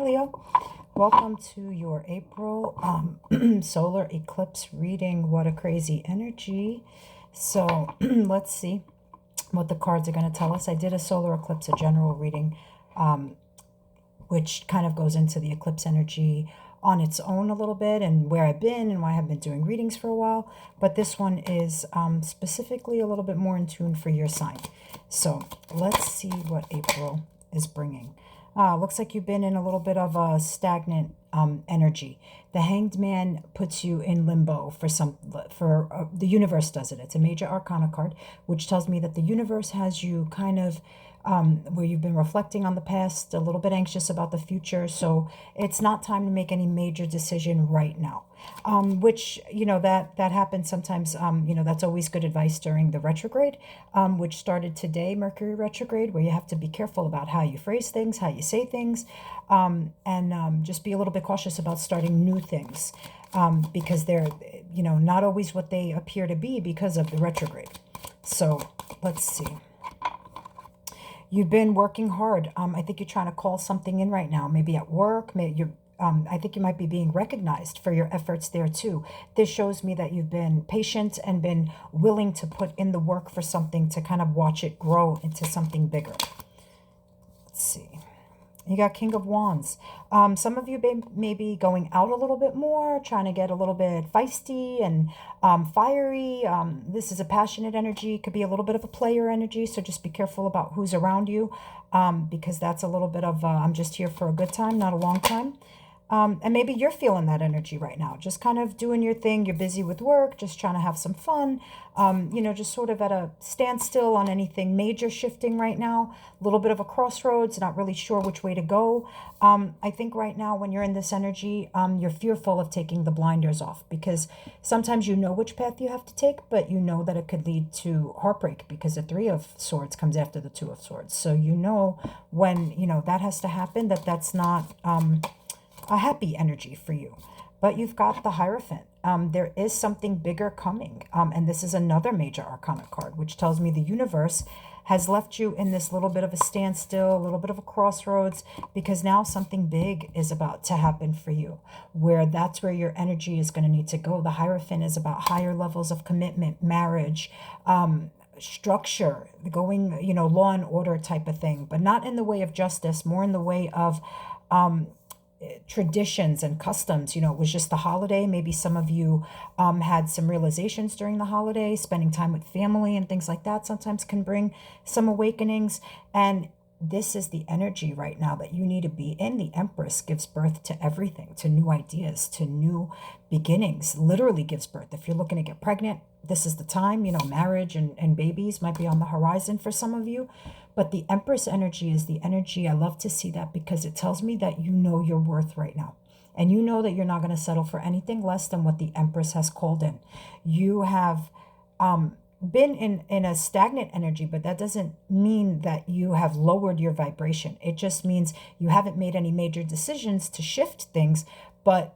Leo. Welcome to your April solar eclipse reading. What a crazy energy. So let's see what the cards are going to tell us. I did a solar eclipse, a general reading, which kind of goes into the eclipse energy on its own a little bit and where I've been and why I've been doing readings for a while. But this one is specifically a little bit more in tune for your sign. So let's see what April is bringing. Looks like you've been in a little bit of a stagnant energy. The Hanged Man puts you in limbo the universe does it. It's a major arcana card, which tells me that the universe has you kind of where you've been reflecting on the past, a little bit anxious about the future. So it's not time to make any major decision right now. Which, that happens sometimes. That's always good advice during the retrograde, which started today, Mercury retrograde, where you have to be careful about how you phrase things, how you say things, and just be a little bit cautious about starting new things, because they're, not always what they appear to be because of the retrograde. So let's see. You've been working hard. I think you're trying to call something in right now, maybe at work. I think you might be being recognized for your efforts there too. This shows me that you've been patient and been willing to put in the work for something to kind of watch it grow into something bigger. Let's see. You got King of Wands. Some of you may be going out a little bit more, trying to get a little bit feisty and fiery. This is a passionate energy. It could be a little bit of a player energy, so just be careful about who's around you, because that's a little bit of I'm just here for a good time, not a long time. And maybe you're feeling that energy right now, just kind of doing your thing. You're busy with work, just trying to have some fun, just sort of at a standstill on anything major shifting right now, a little bit of a crossroads, not really sure which way to go. I think right now when you're in this energy, you're fearful of taking the blinders off, because sometimes you know which path you have to take, but you know that it could lead to heartbreak because the Three of Swords comes after the Two of Swords. So when, that has to happen, that's not a happy energy for you. But you've got the Hierophant. There is something bigger coming. And this is another major arcana card, which tells me the universe has left you in this little bit of a standstill, a little bit of a crossroads, because now something big is about to happen for you, where that's where your energy is going to need to go. The Hierophant is about higher levels of commitment, marriage, structure, going, law and order type of thing, but not in the way of justice, more in the way of traditions and customs. It was just the holiday. Maybe some of you had some realizations during the holiday. Spending time with family and things like that sometimes can bring some awakenings. And this is the energy right now that you need to be in. The Empress gives birth to everything, to new ideas, to new beginnings, literally gives birth. If you're looking to get pregnant, this is the time. Marriage and babies might be on the horizon for some of you. But the Empress energy is the energy. I love to see that, because it tells me that you know your worth right now. And you know that you're not going to settle for anything less than what the Empress has called in. You have been in a stagnant energy, but that doesn't mean that you have lowered your vibration. It just means you haven't made any major decisions to shift things, but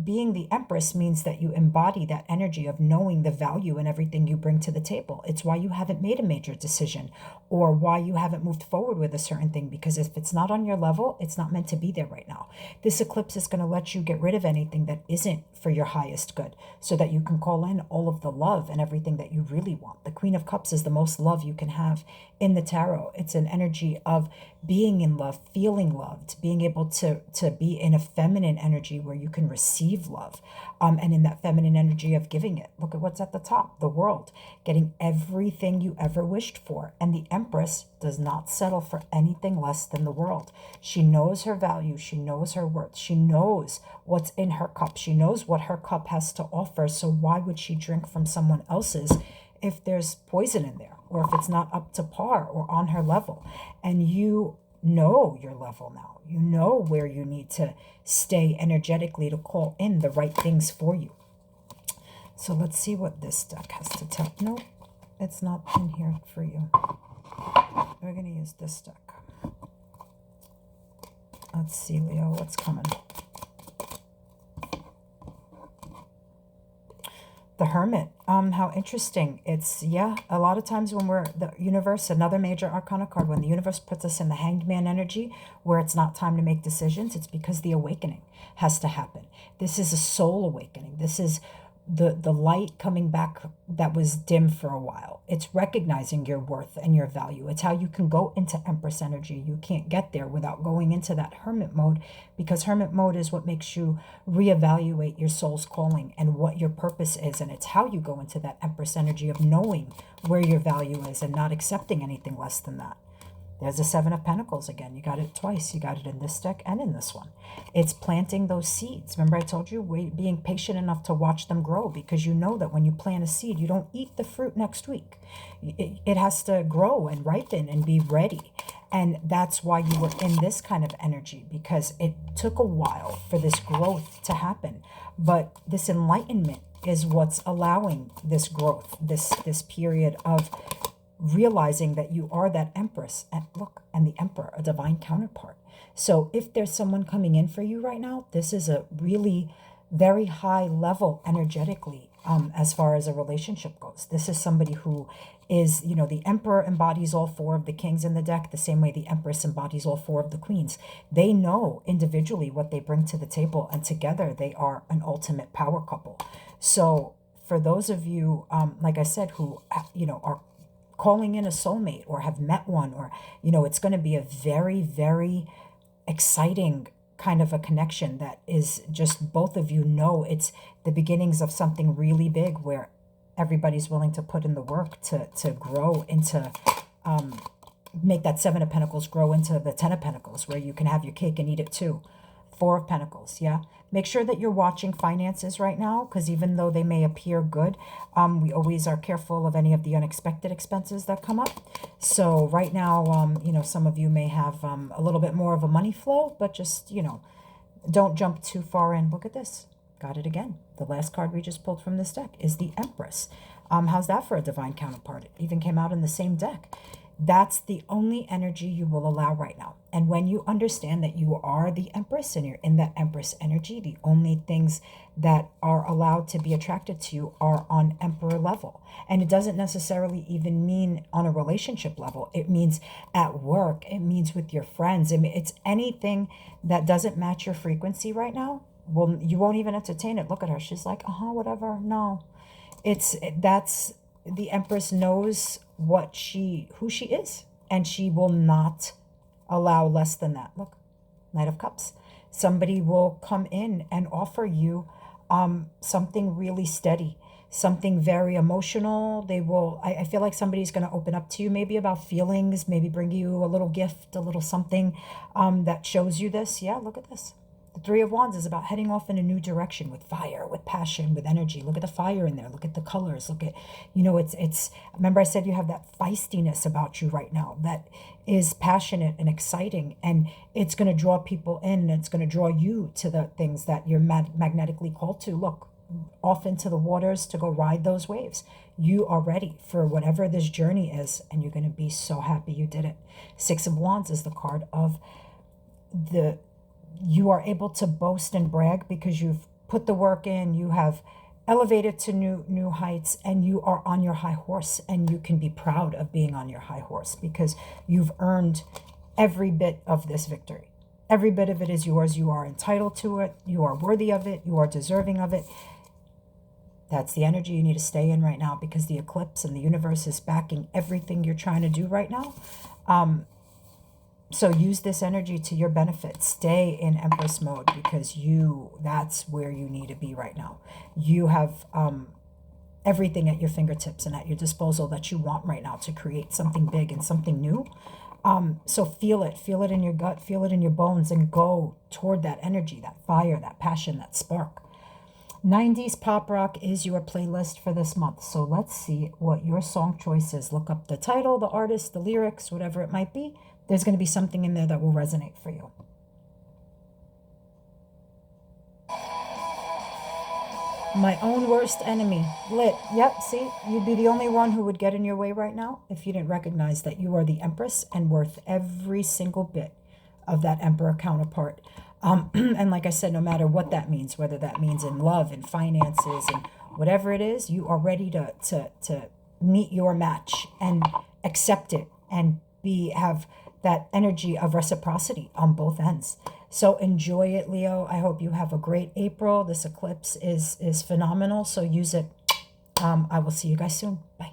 being the Empress means that you embody that energy of knowing the value in everything you bring to the table. It's why you haven't made a major decision, or why you haven't moved forward with a certain thing, because if it's not on your level, it's not meant to be there right now. This eclipse is going to let you get rid of anything that isn't for your highest good, so that you can call in all of the love and everything that you really want. The Queen of Cups is the most love you can have in the tarot. It's an energy of being in love, feeling loved, being able to be in a feminine energy where you can receive love, and in that feminine energy of giving it. Look at what's at the top, the World, getting everything you ever wished for. And the Empress does not settle for anything less than the World. She knows her value. She knows her worth. She knows what's in her cup. She knows what her cup has to offer. So why would she drink from someone else's if there's poison in there, or if it's not up to par or on her level? And you know your level now. You know where you need to stay energetically to call in the right things for you. So let's see what this deck has to tell. Nope, it's not in here for you. We're going to use this deck. Let's see, Leo, what's coming. The Hermit. How interesting. It's, yeah, a lot of times when we're, the universe, another major arcana card, when the universe puts us in the Hanged Man energy, where it's not time to make decisions, it's because the awakening has to happen. This is a soul awakening. This is the light coming back that was dim for a while. It's recognizing your worth and your value. It's how you can go into Empress energy. You can't get there without going into that hermit mode, because hermit mode is what makes you reevaluate your soul's calling and what your purpose is. And it's how you go into that Empress energy of knowing where your value is and not accepting anything less than that. There's the Seven of Pentacles again. You got it twice. You got it in this deck and in this one. It's planting those seeds. Remember I told you, being patient enough to watch them grow, because you know that when you plant a seed, you don't eat the fruit next week. It has to grow and ripen and be ready. And that's why you were in this kind of energy, because it took a while for this growth to happen. But this enlightenment is what's allowing this growth, this period of realizing that you are that Empress, and look, and the Emperor, a divine counterpart. So if there's someone coming in for you right now, this is a really very high level energetically, as far as a relationship goes. This is somebody who is, you know, the Emperor embodies all four of the kings in the deck, the same way the Empress embodies all four of the queens. They know individually what they bring to the table, and together they are an ultimate power couple. So for those of you, like I said, who, you know, are calling in a soulmate or have met one, or, you know, it's going to be a very, very exciting kind of a connection that is just, both of you know it's the beginnings of something really big, where everybody's willing to put in the work to grow into, make that Seven of Pentacles grow into the Ten of Pentacles, where you can have your cake and eat it too. Four of Pentacles, yeah. Make sure that you're watching finances right now, because even though they may appear good, we always are careful of any of the unexpected expenses that come up. So right now, you know, some of you may have a little bit more of a money flow, but just, you know, don't jump too far in. Look at this. Got it again. The last card we just pulled from this deck is the Empress. How's that for a divine counterpart? It even came out in the same deck. That's the only energy you will allow right now. And when you understand that you are the Empress and you're in that Empress energy, the only things that are allowed to be attracted to you are on Emperor level. And it doesn't necessarily even mean on a relationship level. It means at work. It means with your friends. I mean, it's anything that doesn't match your frequency right now. Well, you won't even entertain it. Look at her. She's like, whatever. No, that's the Empress knows who she is, and she will not allow less than that. Look, Knight of Cups. Somebody will come in and offer you something really steady, something very emotional. They will, I feel like somebody's going to open up to you, maybe about feelings, maybe bring you a little gift, a little something that shows you this. Yeah, look at this. The Three of Wands is about heading off in a new direction with fire, with passion, with energy. Look at the fire in there. Look at the colors. Look at, you know, it's, remember I said you have that feistiness about you right now that is passionate and exciting, and it's going to draw people in, and it's going to draw you to the things that you're magnetically called to. Look, off into the waters to go ride those waves. You are ready for whatever this journey is, and you're going to be so happy you did it. Six of Wands is the card of you are able to boast and brag because you've put the work in, you have elevated to new heights, and you are on your high horse, and you can be proud of being on your high horse because you've earned every bit of this victory. Every bit of it is yours. You are entitled to it. You are worthy of it. You are deserving of it. That's the energy you need to stay in right now, because the eclipse and the universe is backing everything you're trying to do right now. So use this energy to your benefit. Stay in Empress mode, because that's where you need to be right now. You have everything at your fingertips and at your disposal that you want right now to create something big and something new. So feel it in your gut, feel it in your bones, and go toward that energy, that fire, that passion, that spark. 90s pop rock is your playlist for this month. So let's see what your song choice is. Look up the title, the artist, the lyrics, whatever it might be. There's going to be something in there that will resonate for you. My Own Worst Enemy. Lit. Yep, see? You'd be the only one who would get in your way right now if you didn't recognize that you are the Empress and worth every single bit of that Emperor counterpart. And like I said, no matter what that means, whether that means in love and finances and whatever it is, you are ready to meet your match and accept it and have that energy of reciprocity on both ends. So enjoy it, Leo. I hope you have a great April. This eclipse is phenomenal, so use it. I will see you guys soon. Bye.